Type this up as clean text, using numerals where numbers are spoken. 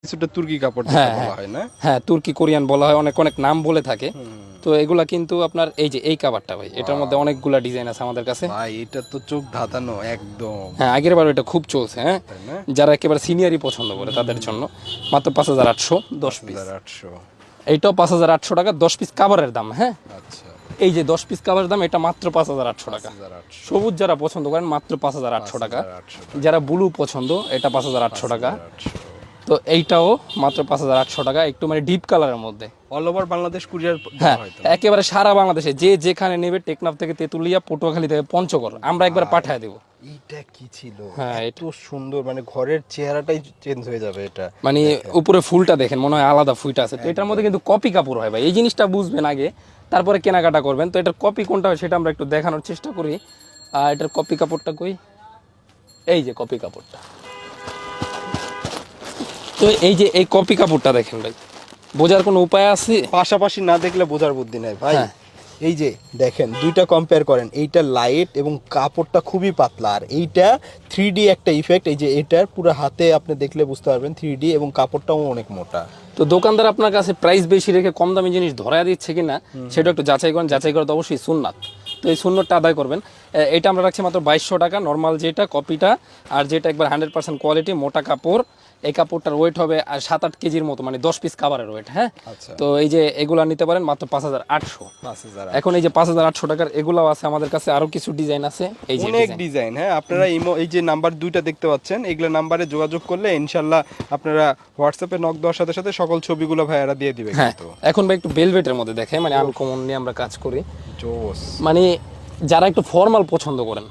কিছুটা তুর্কি কাপড় হ্যাঁ যেটা বলা হয় না? হ্যাঁ, তুর্কি কোরিয়ান বলা হয়, অনেক অনেক নাম বলে থাকে। তো এগুলা কিন্তু আপনার এই যে এই কাভারটা ভাই, এটার মধ্যে অনেকগুলা ডিজাইন আছে আমাদের কাছে। ভাই এটা তো চোখ ধাঁধানো একদম, হ্যাঁ, আগের বার এটা খুব চলছে। হ্যাঁ, তাই না? যারা একেবারে সিনিয়রই পছন্দ করে তাদের জন্য মাত্র 5,800 10 পিস। 5800। এইটাও 5,800 টাকা, 10 পিস কাভারের দাম। হ্যাঁ, আচ্ছা, এই যে 10 পিস কাভারের দাম, এটা মাত্র 5,800 টাকা। 5800। সবুজ যারা পছন্দ করেন মাত্র 5,800 টাকা। 5800 যারা ব্লু পছন্দ এটা 5,800 টাকা। 5800। তো এইটাও মাত্র 5,800 টাকা, একটু মানে ডিপ কালারের মধ্যে। অল ওভার বাংলাদেশ কুরিয়ার হ্যাঁ, হয় তো? একেবারে সারা বাংলাদেশে যে যেখানে নেবে, টেকনাফ থেকে তেতুলিয়া, পটুয়াখালী থেকে পঞ্চগড়, আমরা একবার পাঠিয়ে দেবো। এইটা কি ছিল? হ্যাঁ, এত সুন্দর, মানে ঘরের চেহারাটাই চেঞ্জ হয়ে যাবে এটা। মানে উপরে ফুলটা দেখেন, মনে হয় আলাদা ফুলটা আছে। তো এটার মধ্যে কিন্তু কপি কাপড় হয় ভাই, এই জিনিসটা বুঝবেন আগে, তারপরে কেনাকাটা করবেন। তো এটার কপি কোনটা হয় সেটা আমরা একটু দেখানোর চেষ্টা করি। আর এটার কপি কাপড়টা কই, এই যে কপি কাপড়টা। তো এই যে এই কপি কাপড়টা দেখেন ভাই, বোঝার কোনো উপায় আছে? পাশাপাশি না দেখলে বোঝার বুদ্ধি নাই ভাই। হ্যাঁ। এই যে দেখেন, দুইটা কম্পেয়ার করেন, এইটা লাইট এবং কাপড়টা খুবই পাতলা, আর এইটা 3D একটা ইফেক্ট। এই যে এটার পুরো হাতে আপনি দেখলে বুঝতে পারবেন 3D, এবং কাপড়টাও অনেক মোটা। তো দোকানদার আপনার কাছে প্রাইস বেশি রেখে কম দামি জিনিস ধরায় দিচ্ছে কিনা সেটা একটু যাচাই করেন। যাচাই করে তো অবশ্যই সুন্নাত, তো এই সুন্নতটা আদায় করবেন। এটা আমরা রাখছি মাত্র 2200 টাকা, নর্মাল যেটা কপিটা, আর যেটা একবার 100% কোয়ালিটি মোটা কাপড়। এই কাপড়টার ওয়েট হবে আর 7-8 কেজির মতো, মানে 10 পিস কাভারের ওয়েট। হ্যাঁ, আচ্ছা, তো এই যে এগুলা নিতে পারেন মাত্র 5,800। 5000। এখন এই যে 5,800 টাকার এগুলাও আছে আমাদের কাছে, আরো কিছু ডিজাইন আছে। এই যে অনেক ডিজাইন, ডিজাইন। হ্যাঁ, আপনারা এই যে নাম্বার দুইটা দেখতে পাচ্ছেন, এগুলো নাম্বারে যোগাযোগ করলে ইনশাল্লাহ আপনারা হোয়াটসঅ্যাপে নক দেওয়ার সাথে সাথে সকল ছবিগুলো ভাইয়ারা দিয়ে দিবে। হ্যাঁ। কিন্তু এখন ভাই একটু বেলভেটের মধ্যে দেখে, মানে আনকমন নিয়ে আমরা কাজ করি, জোস। মানে যারা একটু ফর্মাল পছন্দ করেন